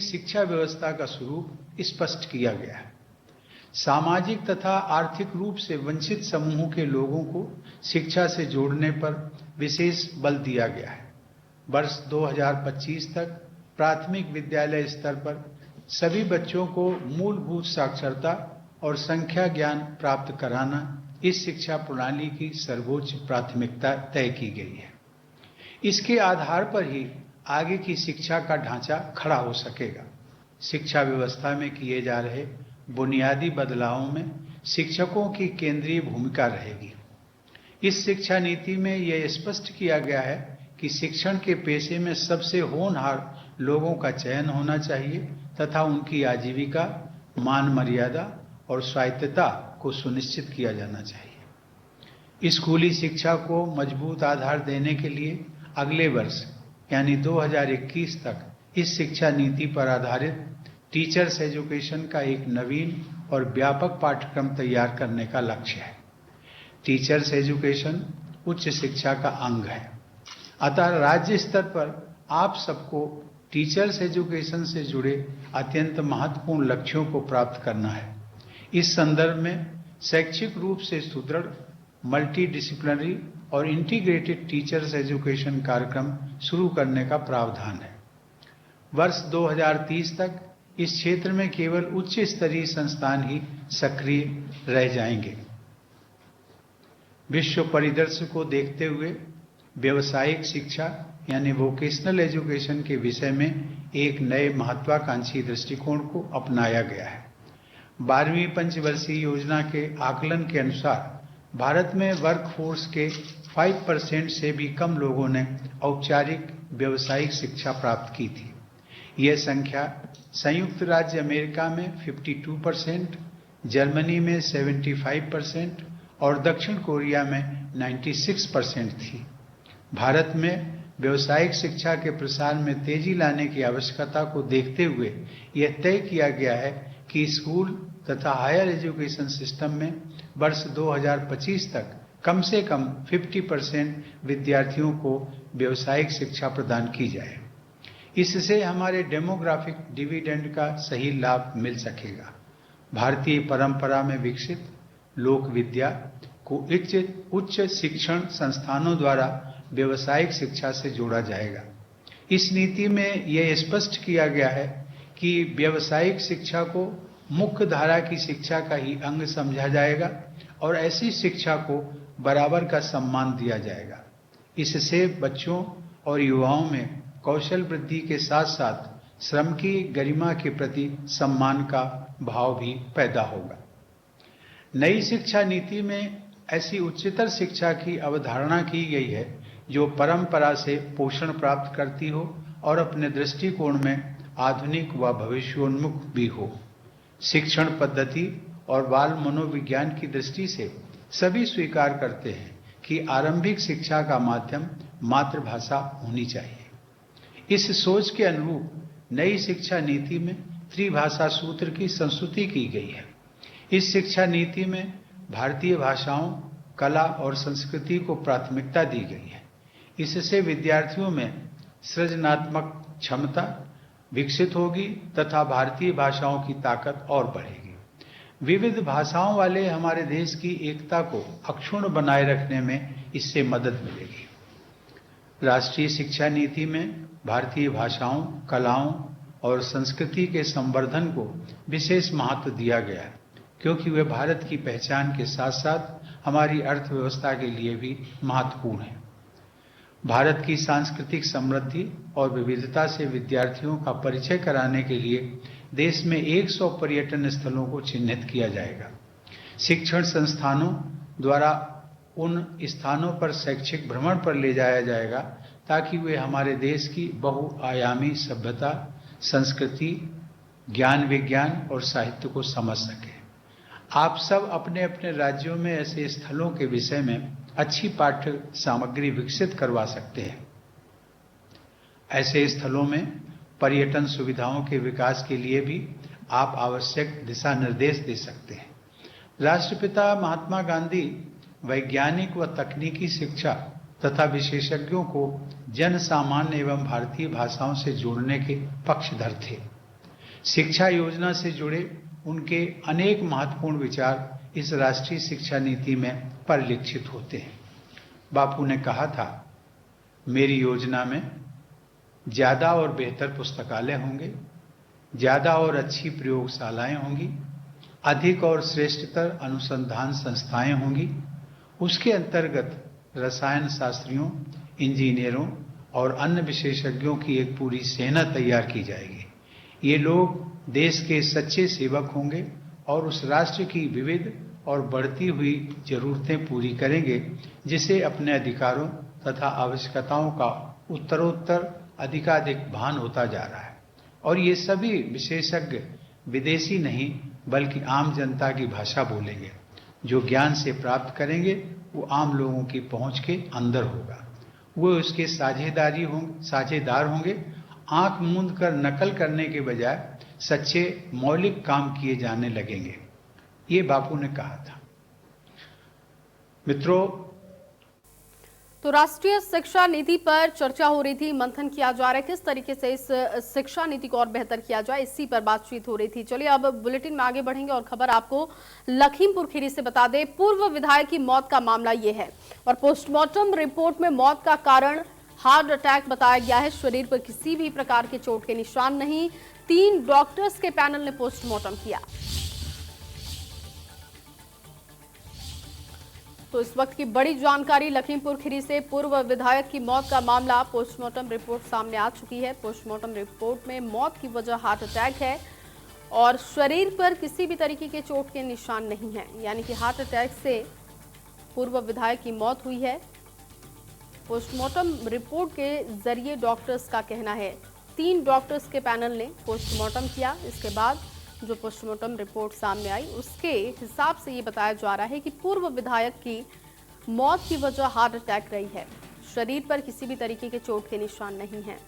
शिक्षा व्यवस्था का स्वरूप स्पष्ट किया गया है। सामाजिक तथा आर्थिक रूप से वंचित समूहों के लोगों को शिक्षा से जोड़ने पर विशेष बल दिया गया है। वर्ष 2025 तक प्राथमिक विद्यालय स्तर पर सभी बच्चों को मूलभूत साक्षरता और संख्या ज्ञान प्राप्त कराना इस शिक्षा प्रणाली की सर्वोच्च प्राथमिकता तय की गई है। इसके आधार पर ही आगे की शिक्षा का ढांचा खड़ा हो सकेगा। शिक्षा व्यवस्था में किए जा रहे बुनियादी बदलावों में शिक्षकों की केंद्रीय भूमिका रहेगी। इस शिक्षा नीति में यह स्पष्ट किया गया है कि शिक्षण के पेशे में सबसे होनहार लोगों का चयन होना चाहिए तथा उनकी आजीविका, मान मर्यादा और स्वायत्तता को सुनिश्चित किया जाना चाहिए। स्कूली शिक्षा को मजबूत आधार देने के लिए अगले वर्ष यानी 2021 तक इस शिक्षा नीति पर आधारित टीचर्स एजुकेशन का एक नवीन और व्यापक पाठ्यक्रम तैयार करने का लक्ष्य है। टीचर्स एजुकेशन उच्च शिक्षा का अंग है, अतः राज्य स्तर पर आप सबको टीचर्स एजुकेशन से जुड़े अत्यंत महत्वपूर्ण लक्ष्यों को प्राप्त करना है। इस संदर्भ में शैक्षिक रूप से सुदृढ़, मल्टी डिसिप्लिनरी और इंटीग्रेटेड टीचर्स एजुकेशन कार्यक्रम शुरू करने का प्रावधान है। वर्ष 2030 तक इस क्षेत्र में केवल उच्च स्तरीय संस्थान ही सक्रिय रह जाएंगे। विश्व परिदृश्य को देखते हुए व्यावसायिक शिक्षा यानी वोकेशनल एजुकेशन के विषय में एक नए महत्वाकांक्षी दृष्टिकोण को अपनाया गया है। 12वीं पंचवर्षीय योजना के आकलन के अनुसार भारत में वर्कफोर्स के 5% से भी कम लोगों ने औपचारिक व्यावसायिक शिक्षा प्राप्त की थी। यह संख्या संयुक्त राज्य अमेरिका में 52%, जर्मनी में 75% और दक्षिण कोरिया में 96% थी। भारत में व्यावसायिक शिक्षा के प्रसार में तेजी लाने की आवश्यकता को देखते हुए यह तय किया गया है कि स्कूल तथा हायर एजुकेशन सिस्टम में वर्ष 2025 तक कम से कम 50% विद्यार्थियों को व्यावसायिक शिक्षा प्रदान की जाए। इससे हमारे डेमोग्राफिक डिविडेंड का सही लाभ मिल सकेगा। भारतीय परंपरा में विकसित लोक विद्या को उच्च शिक्षण संस्थानों द्वारा व्यावसायिक शिक्षा से जोड़ा जाएगा। इस नीति में यह स्पष्ट किया गया है कि व्यावसायिक शिक्षा को मुख्य धारा की शिक्षा का ही अंग समझा जाएगा और ऐसी शिक्षा को बराबर का सम्मान दिया जाएगा। इससे बच्चों और युवाओं में कौशल वृद्धि के साथ साथ श्रम की गरिमा के प्रति सम्मान का भाव भी पैदा होगा। नई शिक्षा नीति में ऐसी उच्चतर शिक्षा की अवधारणा की गई है जो परंपरा से पोषण प्राप्त करती हो और अपने दृष्टिकोण में आधुनिक व भविष्योन्मुख भी हो। शिक्षण पद्धति और बाल मनोविज्ञान की दृष्टि से सभी स्वीकार करते हैं कि आरंभिक शिक्षा का माध्यम मातृभाषा होनी चाहिए। इस सोच के अनुरूप नई शिक्षा नीति में त्रिभाषा सूत्र की संस्तुति की गई है। इस शिक्षा नीति में भारतीय भाषाओं, कला और संस्कृति को प्राथमिकता दी गई है। इससे विद्यार्थियों में सृजनात्मक क्षमता विकसित होगी तथा भारतीय भाषाओं की ताकत और बढ़ेगी। विविध भाषाओं वाले हमारे देश की एकता को अक्षुण्ण बनाए रखने में इससे मदद मिलेगी। राष्ट्रीय शिक्षा नीति में भारतीय भाषाओं, कलाओं और संस्कृति के संवर्धन को विशेष महत्व दिया गया है, क्योंकि वे भारत की पहचान के साथ साथ हमारी अर्थव्यवस्था के लिए भी महत्वपूर्ण है। भारत की सांस्कृतिक समृद्धि और विविधता से विद्यार्थियों का परिचय कराने के लिए देश में 100 पर्यटन स्थलों को चिन्हित किया जाएगा। शिक्षण संस्थानों द्वारा उन स्थानों पर शैक्षिक भ्रमण पर ले जाया जाएगा ताकि वे हमारे देश की बहुआयामी सभ्यता, संस्कृति, ज्ञान विज्ञान और साहित्य को समझ सकें। आप सब अपने अपने राज्यों में ऐसे स्थलों के विषय में अच्छी पाठ्य सामग्री विकसित करवा सकते हैं। ऐसे स्थलों में पर्यटन सुविधाओं के विकास के लिए भी आप आवश्यक दिशा निर्देश दे सकते हैं। राष्ट्रपिता महात्मा गांधी वैज्ञानिक व तकनीकी शिक्षा तथा विशेषज्ञों को जन सामान्य एवं भारतीय भाषाओं से जोड़ने के पक्षधर थे। शिक्षा योजना से जुड़े उनके अनेक महत्वपूर्ण विचार इस राष्ट्रीय शिक्षा नीति में परिलक्षित होते हैं। बापू ने कहा था, मेरी योजना में ज्यादा और बेहतर पुस्तकालय होंगे, ज्यादा और अच्छी प्रयोगशालाएं होंगी, अधिक और श्रेष्ठतर अनुसंधान संस्थाएं होंगी। उसके अंतर्गत रसायन शास्त्रियों, इंजीनियरों और अन्य विशेषज्ञों की एक पूरी सेना तैयार की जाएगी। ये लोग देश के सच्चे सेवक होंगे और उस राष्ट्र की विविध और बढ़ती हुई जरूरतें पूरी करेंगे, जिसे अपने अधिकारों तथा आवश्यकताओं का उत्तरोत्तर अधिकाधिक भान होता जा रहा है। और ये सभी विशेषज्ञ विदेशी नहीं बल्कि आम जनता की भाषा बोलेंगे। जो ज्ञान से प्राप्त करेंगे वो आम लोगों की पहुंच के अंदर होगा। वो उसके साझेदार होंगे। आंख मूंद कर नकल करने के बजाय सच्चे मौलिक काम किए जाने लगेंगे। ये बापू ने कहा था। मित्रों, तो राष्ट्रीय शिक्षा नीति पर चर्चा हो रही थी, मंथन किया जा रहा है किस तरीके से इस शिक्षा नीति को और बेहतर किया जाए, इसी पर बातचीत हो रही थी। चलिए अब बुलेटिन में आगे बढ़ेंगे और खबर आपको लखीमपुर खीरी से बता दें। पूर्व विधायक की मौत का मामला ये है और पोस्टमार्टम रिपोर्ट में मौत का कारण हार्ट अटैक बताया गया है। शरीर पर किसी भी प्रकार के चोट के निशान नहीं। 3 डॉक्टर्स के पैनल ने पोस्टमार्टम किया। तो इस वक्त की बड़ी जानकारी लखीमपुर खीरी से। पूर्व विधायक की मौत का मामला, पोस्टमार्टम रिपोर्ट सामने आ चुकी है। पोस्टमार्टम रिपोर्ट में मौत की वजह हार्ट अटैक है और शरीर पर किसी भी तरीके के चोट के निशान नहीं है, यानी कि हार्ट अटैक से पूर्व विधायक की मौत हुई है। पोस्टमार्टम रिपोर्ट के जरिए डॉक्टर्स का कहना है, 3 डॉक्टर्स के पैनल ने पोस्टमार्टम किया। इसके बाद जो पोस्टमार्टम रिपोर्ट सामने आई उसके हिसाब से ये बताया जा रहा है कि पूर्व विधायक की मौत की वजह हार्ट अटैक रही है। शरीर पर किसी भी तरीके के चोट के निशान नहीं हैं।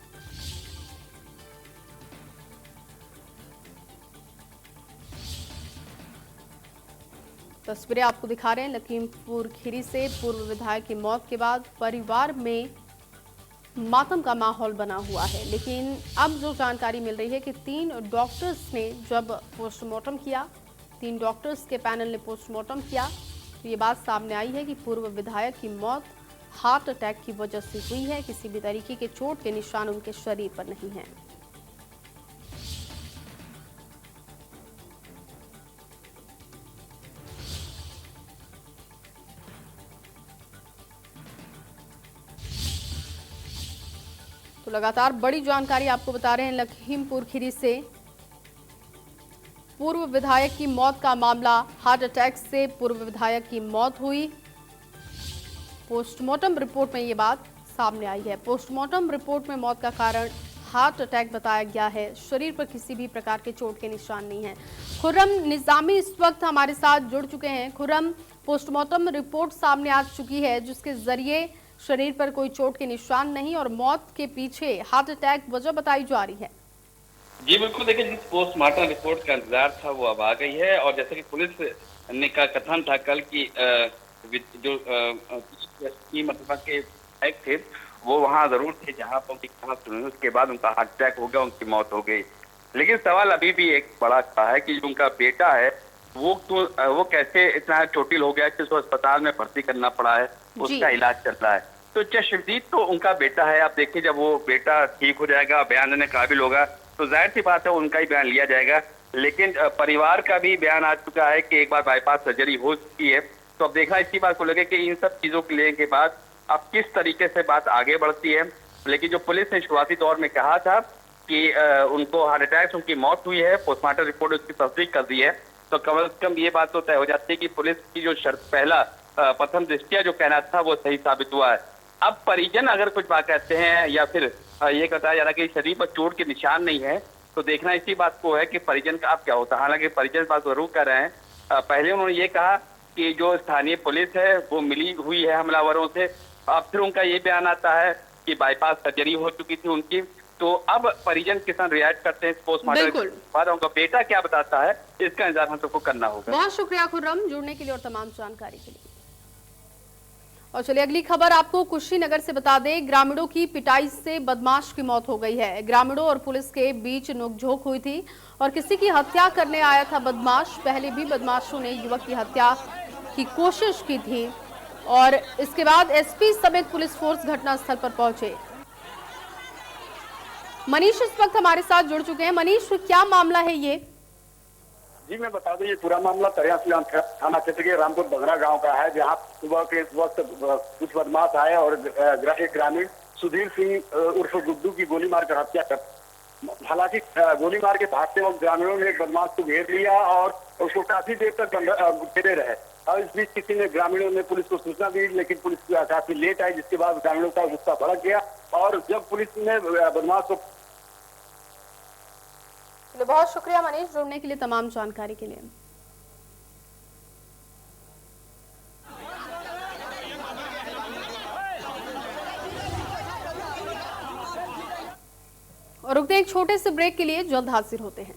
तस्वीरें आपको दिखा रहे हैं लखीमपुर खीरी से। पूर्व विधायक की मौत के बाद परिवार में मातम का माहौल बना हुआ है, लेकिन अब जो जानकारी मिल रही है कि 3 डॉक्टर्स ने जब पोस्टमार्टम किया, 3 डॉक्टर्स के पैनल ने पोस्टमार्टम किया, तो ये बात सामने आई है कि पूर्व विधायक की मौत हार्ट अटैक की वजह से हुई है। किसी भी तरीके के चोट के निशान उनके शरीर पर नहीं हैं। तो लगातार बड़ी जानकारी आपको बता रहे हैं लखीमपुर खीरी से। पूर्व विधायक की मौत का मामला, हार्ट अटैक से पूर्व विधायक की मौत हुई। पोस्टमार्टम रिपोर्ट में ये बात सामने आई है। पोस्टमार्टम रिपोर्ट में मौत का कारण हार्ट अटैक बताया गया है। शरीर पर किसी भी प्रकार के चोट के निशान नहीं है। खुर्रम निजामी इस वक्त हमारे साथ जुड़ चुके हैं। खुर्रम, पोस्टमार्टम रिपोर्ट सामने आ चुकी है जिसके जरिए शरीर पर कोई चोट के निशान नहीं और मौत के पीछे हार्ट अटैक वजह बताई जा रही है। जी बिल्कुल, देखिए जिस पोस्टमार्टम रिपोर्ट का इंतजार था वो अब आ गई है और जैसे कि पुलिस ने का कथन था कल की जो मतलब के विधायक थे वो वहाँ जरूर थे जहाँ पर उनकी कहां सुनी, उसके बाद उनका हार्ट अटैक हो गया, उनकी मौत हो गई। लेकिन सवाल अभी भी एक बड़ा खड़ा है कि जो उनका बेटा है वो कैसे इतना चोटिल हो गया कि उसको अस्पताल में भर्ती करना पड़ा है, उसका इलाज चल रहा है। तो चश्मदीद तो उनका बेटा है। आप देखिए जब वो बेटा ठीक हो जाएगा, बयान देने काबिल होगा, तो जाहिर सी बात है उनका ही बयान लिया जाएगा। लेकिन परिवार का भी बयान आ चुका है कि एक बार बाईपास सर्जरी हो चुकी है। तो अब देखना इसी बात को लगे कि इन सब चीजों को लेने के बाद अब किस तरीके से बात आगे बढ़ती है। लेकिन जो पुलिस ने शुरुआती दौर में कहा था कि उनको हार्ट अटैक से उनकी मौत हुई है, पोस्टमार्टम रिपोर्ट उसकी तस्दीक कर दी है, तो कम से कम ये बात तो तय हो जाती है कि पुलिस की जो शर्त पहला प्रथम दृष्टिया जो कहना था वो सही साबित हुआ है। अब परिजन अगर कुछ बात कहते हैं या फिर ये बताया जा रहा है कि शरीर पर चोट के निशान नहीं है, तो देखना इसी बात को है कि परिजन का अब क्या होता है। हालांकि परिजन बात जरूर कर रहे हैं। पहले उन्होंने ये कहा कि जो स्थानीय पुलिस है वो मिली हुई है हमलावरों से। अब फिर उनका ये बयान आता है कि बाईपास सर्जरी हो चुकी थी उनकी। तो अब परिजन किसान रिएक्ट करते हैं पोस्टमार्टम के बाद, उनका बेटा क्या बताता है इसका इंतजार हम सबको करना होगा। बहुत शुक्रिया खुर्रम जुड़ने के लिए और तमाम जानकारी के लिए। और चलिए अगली खबर आपको कुशीनगर से बता दें, ग्रामीणों की पिटाई से बदमाश की मौत हो गई है। ग्रामीणों और पुलिस के बीच नोकझोंक हुई थी और किसी की हत्या करने आया था बदमाश। पहले भी बदमाशों ने युवक की हत्या की कोशिश की थी और इसके बाद एसपी समेत पुलिस फोर्स घटनास्थल पर पहुंचे। मनीष इस वक्त हमारे साथ जुड़ चुके हैं। मनीष, क्या मामला है ये? जी मैं बता दूं, ये पूरा मामला तरियासी थाना क्षेत्र के रामपुर बगरा गांव का है, जहां सुबह के वक्त कुछ बदमाश आए और एक ग्रामीण सुधीर सिंह उर्फ गुड्डू की गोली मारकर हत्या कर। हालांकि गोली मार के भागते वक्त ग्रामीणों ने एक बदमाश को घेर लिया और उसको काफी देर तक घेरे रहे। और इस बीच किसी ने ग्रामीणों ने पुलिस को सूचना दी, लेकिन पुलिस काफी लेट आई, जिसके बाद ग्रामीणों का गुस्सा भड़क गया और जब पुलिस ने बदमाश को। बहुत शुक्रिया मनीष, जुड़ने के लिए, तमाम जानकारी के लिए। और रुकते एक छोटे से ब्रेक के लिए, जल्द हाजिर होते हैं।